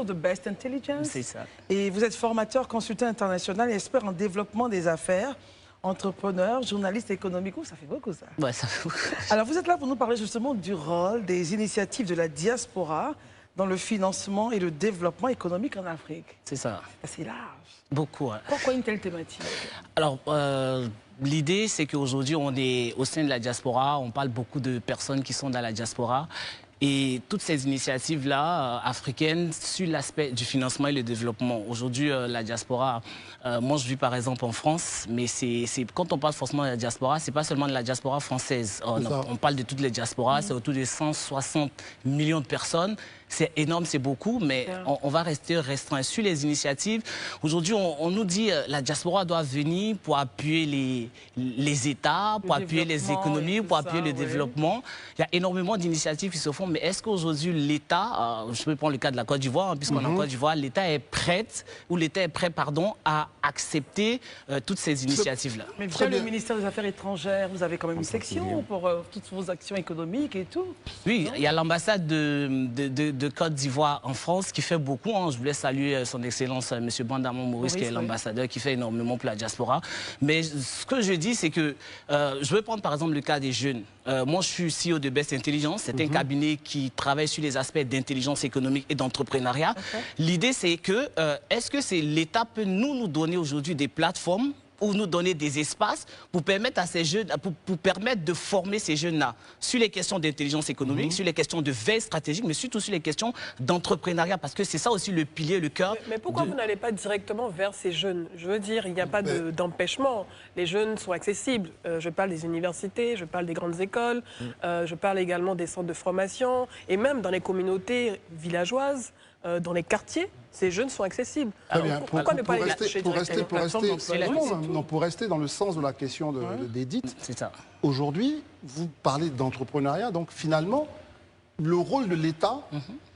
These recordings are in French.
de Best Intelligence. C'est ça. Et vous êtes formateur, consultant international et expert en développement des affaires, entrepreneur, journaliste économique. Oh, ça fait beaucoup ça. Ouais, ça fait beaucoup. Alors vous êtes là pour nous parler justement du rôle des initiatives de la diaspora dans le financement et le développement économique en Afrique. C'est ça. C'est assez large. Beaucoup. Ouais. Pourquoi une telle thématique? Alors, l'idée, c'est qu'aujourd'hui, on est au sein de la diaspora. On parle beaucoup de personnes qui sont dans la diaspora. Et toutes ces initiatives-là, africaines, sur l'aspect du financement et le développement. Aujourd'hui, la diaspora, moi je vis par exemple en France, mais quand on parle forcément de la diaspora, c'est pas seulement de la diaspora française. On parle de toutes les diasporas, c'est autour de 160 millions de personnes. C'est énorme, c'est beaucoup, mais on va rester restreint sur les initiatives. Aujourd'hui, on nous dit que la diaspora doit venir pour appuyer les États, pour appuyer les économies, pour appuyer le développement. Il y a énormément d'initiatives qui se font, mais est-ce qu'aujourd'hui l'État, je peux prendre le cas de la Côte d'Ivoire, puisqu'on est en Côte d'Ivoire, l'État est prêt, à accepter toutes ces initiatives-là? Mais bien le ministère des Affaires étrangères, vous avez quand même une section pour toutes vos actions économiques et tout. Oui, il y a l'ambassade de Côte d'Ivoire en France qui fait beaucoup. Je voulais saluer son Excellence M. Bandamon Maurice, qui est l'ambassadeur, qui fait énormément pour la diaspora. Mais ce que je dis, c'est que je vais prendre par exemple le cas des jeunes. Moi, je suis CEO de Best Intelligence. C'est un cabinet qui travaille sur les aspects d'intelligence économique et d'entrepreneuriat. L'idée, c'est que est-ce que l'État peut nous donner aujourd'hui des plateformes ou nous donner des espaces pour permettre à ces jeunes, pour permettre de former ces jeunes-là sur les questions d'intelligence économique, sur les questions de veille stratégique, mais surtout sur les questions d'entrepreneuriat, parce que c'est ça aussi le pilier, le cœur. Mais pourquoi vous n'allez pas directement vers ces jeunes? Je veux dire, il n'y a pas d'empêchement. Les jeunes sont accessibles. Je parle des universités, je parle des grandes écoles, je parle également des centres de formation, et même dans les communautés villageoises, dans les quartiers, ces jeunes sont accessibles. Alors, pourquoi ne pas les lâcher directement? Pour rester dans le sens de la question d'Edith, aujourd'hui, vous parlez d'entrepreneuriat, donc finalement, le rôle de l'État,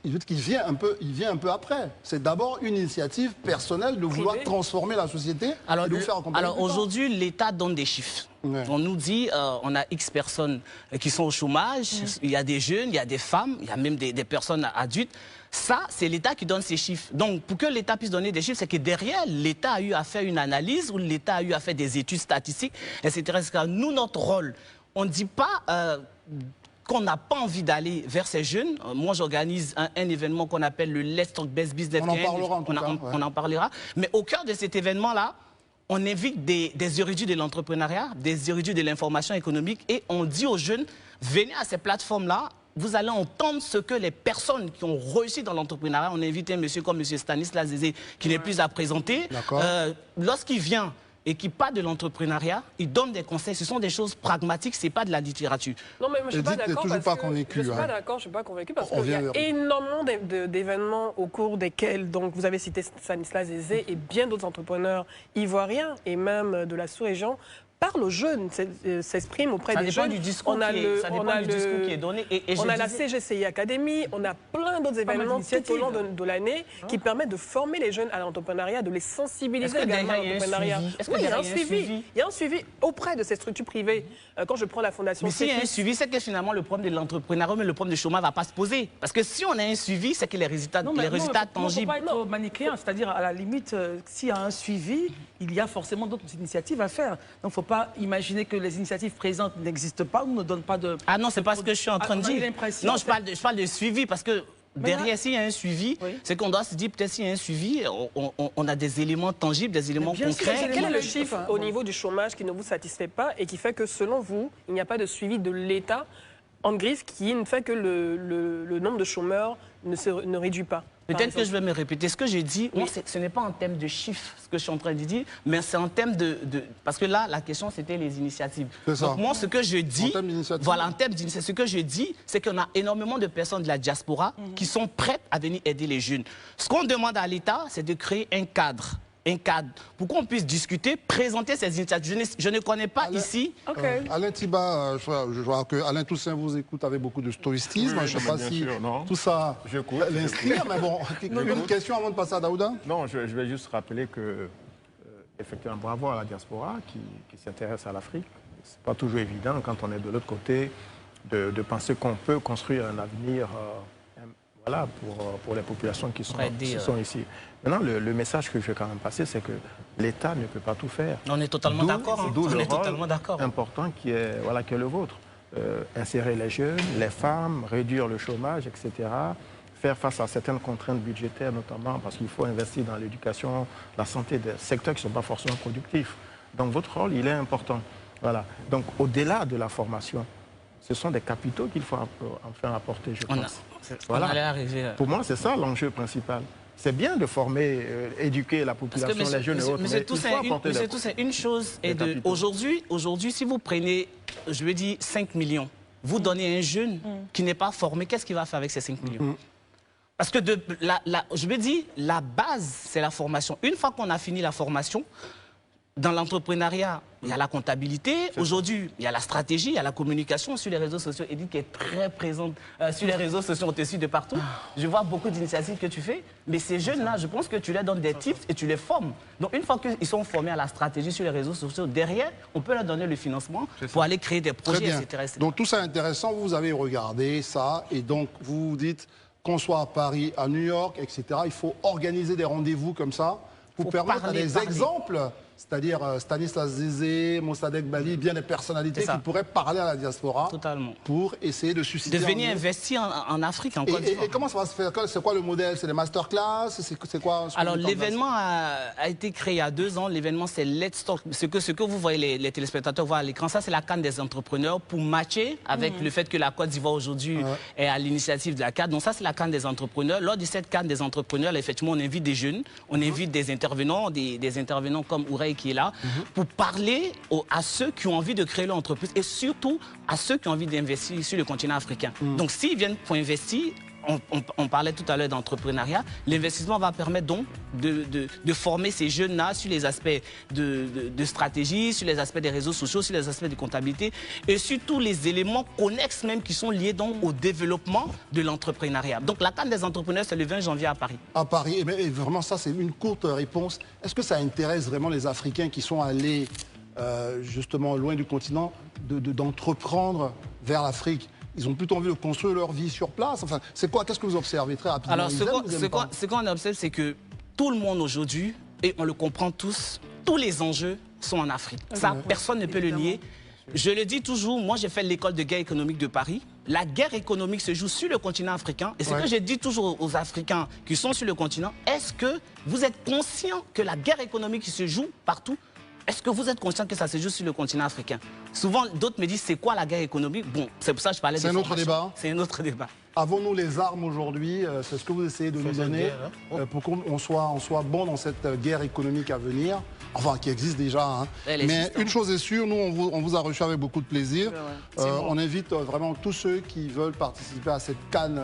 il vient un peu après. C'est d'abord une initiative personnelle de vouloir transformer la société et de faire accompagner. Alors aujourd'hui, l'État donne des chiffres. On nous dit, on a X personnes qui sont au chômage, il y a des jeunes, il y a des femmes, il y a même des personnes adultes. Ça, c'est l'État qui donne ces chiffres. Donc, pour que l'État puisse donner des chiffres, c'est que derrière, l'État a eu à faire une analyse, ou l'État a eu à faire des études statistiques, etc. Nous, notre rôle, on ne dit pas qu'on n'a pas envie d'aller vers ces jeunes. Moi, j'organise un événement qu'on appelle le Let's Talk Best Business. On en parlera en tout cas. On en parlera. Mais au cœur de cet événement-là, on invite des érudits de l'entrepreneuriat, des érudits de l'information économique, et on dit aux jeunes, venez à ces plateformes-là, vous allez entendre ce que les personnes qui ont réussi dans l'entrepreneuriat, on a invité un monsieur comme M. Stanislas Zézé, qui n'est plus à présenter. Lorsqu'il vient et qui parle de l'entrepreneuriat, il donne des conseils. Ce sont des choses pragmatiques, ce n'est pas de la littérature. Non, mais je ne suis pas d'accord. Je ne suis pas convaincu parce qu'il y a énormément d'événements au cours desquels, donc vous avez cité Stanislas Zézé et bien d'autres entrepreneurs ivoiriens et même de la sous-région, parle aux jeunes, s'exprime auprès des jeunes. Ça dépend du discours qui est donné. On a la CGCI Academy, on a plein d'autres événements tout au long de l'année qui permettent de former les jeunes à l'entrepreneuriat, de les sensibiliser également à l'entrepreneuriat. Oui, il y a un suivi. Il y a un suivi auprès de ces structures privées. Quand je prends la fondation... Mais s'il y a un suivi, c'est que finalement le problème de l'entrepreneuriat, mais le problème du chômage ne va pas se poser. Parce que si on a un suivi, c'est que les résultats tangibles... Il ne faut pas être manichéen, c'est-à-dire à la limite, s'il y a un suivi, il y a forcément d'autres initiatives à faire. Donc il ne faut pas imaginer que les initiatives présentes n'existent pas ou ne donnent pas de... Ah non, c'est pas ce que je suis en train de dire. Non, je parle de suivi parce que derrière, s'il y a un suivi, c'est qu'on doit se dire peut-être s'il y a un suivi, on a des éléments tangibles, des éléments concrets. Quel est le chiffre au niveau du chômage qui ne vous satisfait pas et qui fait que selon vous, il n'y a pas de suivi de l'État en grise qui ne fait que le nombre de chômeurs ne réduit pas? Peut-être que je vais me répéter. Ce que j'ai dit, ce n'est pas en termes de chiffres, ce que je suis en train de dire, mais c'est en termes de... Parce que là, la question, c'était les initiatives. Donc moi, ce que je dis... Voilà, en termes d'initiatives, ce que je dis, c'est qu'on a énormément de personnes de la diaspora qui sont prêtes à venir aider les jeunes. Ce qu'on demande à l'État, c'est de créer un cadre pour qu'on puisse discuter, présenter ces initiatives. Je ne connais pas ici. Alain Thiba, je vois que Alain Toussaint vous écoute avec beaucoup de stoïcisme. Je ne sais pas si tout ça l'inspire, mais bon, une question avant de passer à Daouda. Non, je vais juste rappeler que, effectivement, bravo à la diaspora qui s'intéresse à l'Afrique. Ce n'est pas toujours évident quand on est de l'autre côté de penser qu'on peut construire un avenir voilà, pour les populations qui sont ici. Maintenant, le message que je vais quand même passer, c'est que l'État ne peut pas tout faire. On est totalement d'accord. D'où le rôle important qui est le vôtre. Insérer les jeunes, les femmes, réduire le chômage, etc. Faire face à certaines contraintes budgétaires, notamment parce qu'il faut investir dans l'éducation, la santé, des secteurs qui ne sont pas forcément productifs. Donc votre rôle, il est important. Voilà. Donc au-delà de la formation, ce sont des capitaux qu'il faut enfin apporter, je pense. Voilà. Pour moi, c'est ça l'enjeu principal. C'est bien de former, éduquer la population, les jeunes et autres, c'est une chose. Aujourd'hui, si vous prenez, je veux dire, 5 millions, vous donnez un jeune qui n'est pas formé, qu'est-ce qu'il va faire avec ces 5 millions? Parce que, je veux dire, la base, c'est la formation. Une fois qu'on a fini la formation, dans l'entrepreneuriat, il y a la comptabilité. Aujourd'hui, il y a la stratégie, il y a la communication sur les réseaux sociaux. Edith qui est très présente sur les réseaux sociaux, on te suit de partout. Je vois beaucoup d'initiatives que tu fais. Mais ces jeunes-là, je pense que tu leur donnes des tips et tu les formes. Donc, une fois qu'ils sont formés à la stratégie sur les réseaux sociaux, derrière, on peut leur donner le financement pour aller créer des projets, etc. Donc, tout ça est intéressant. Vous avez regardé ça et donc, vous vous dites qu'on soit à Paris, à New York, etc. Il faut organiser des rendez-vous comme ça pour permettre à des exemples, c'est-à-dire Stanislas Zézé, Mossadegh Bali, bien des personnalités qui pourraient parler à la diaspora pour essayer de susciter... De venir investir en Afrique, en Côte d'Ivoire. Et comment ça va se faire? C'est quoi le modèle? C'est des masterclass? C'est quoi? Alors, l'événement a été créé il y a 2 ans. L'événement, c'est Let's Talk. Ce que vous voyez, les téléspectateurs voient à l'écran, ça, c'est la CAN des entrepreneurs pour matcher avec le fait que la Côte d'Ivoire, aujourd'hui, est à l'initiative de la CAN. Donc, ça, c'est la CAN des entrepreneurs. Lors de cette CAN des entrepreneurs, effectivement, on invite des jeunes, on invite des intervenants, des intervenants comme Ourey qui est là, pour parler à ceux qui ont envie de créer leur entreprise et surtout à ceux qui ont envie d'investir sur le continent africain. Donc s'ils viennent pour investir, on parlait tout à l'heure d'entrepreneuriat, l'investissement va permettre donc de former ces jeunes-là sur les aspects de stratégie, sur les aspects des réseaux sociaux, sur les aspects de comptabilité et sur tous les éléments connexes même qui sont liés donc au développement de l'entrepreneuriat. Donc la CAN des entrepreneurs, c'est le 20 janvier à Paris. À Paris, et vraiment ça c'est une courte réponse. Est-ce que ça intéresse vraiment les Africains qui sont allés justement loin du continent d'entreprendre vers l'Afrique? Ils ont plutôt envie de construire leur vie sur place. Enfin, c'est quoi? Qu'est-ce que vous observez très rapidement? Alors, ce qu'on observe, c'est que tout le monde aujourd'hui, et on le comprend tous, tous les enjeux sont en Afrique. Ça, personne ne peut le nier. Je le dis toujours, moi j'ai fait l'école de guerre économique de Paris. La guerre économique se joue sur le continent africain. Et ce que je dis toujours aux Africains qui sont sur le continent, est-ce que vous êtes conscients que la guerre économique qui se joue partout, est-ce que vous êtes conscient que ça se joue sur le continent africain? Souvent, d'autres me disent, c'est quoi la guerre économique? Bon, c'est pour ça que je parlais de formation. C'est un autre débat. C'est un autre débat. Avons-nous les armes aujourd'hui? C'est ce que vous essayez de nous donner pour qu'on soit bon dans cette guerre économique à venir, enfin qui existe déjà. Hein. Mais une chose est sûre, nous on vous a reçu avec beaucoup de plaisir. On invite vraiment tous ceux qui veulent participer à cette canne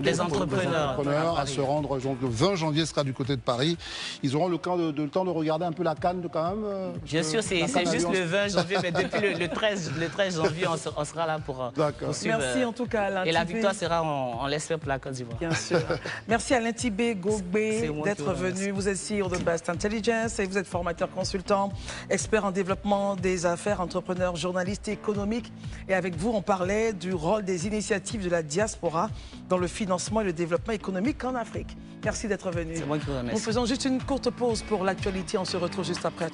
des entrepreneurs à se rendre. Donc le 20 janvier sera du côté de Paris. Ils auront le temps de regarder un peu la canne quand même. Bien sûr, c'est juste le 20 janvier, mais depuis le 13 janvier, on sera là pour suivre. Merci en tout cas, Alain. Et la victoire sera, on l'espère, pour la Côte d'Ivoire. Bien sûr. Merci Alain Tibé Gogbé d'être venu. Vous êtes CEO de Best Intelligence et vous êtes formateur consultant, expert en développement des affaires, entrepreneur, journaliste économique. Et avec vous, on parlait du rôle des initiatives de la diaspora dans le financement et le développement économique en Afrique. Merci d'être venu. C'est moi qui vous remercie. Nous faisons juste une courte pause pour l'actualité. On se retrouve juste après.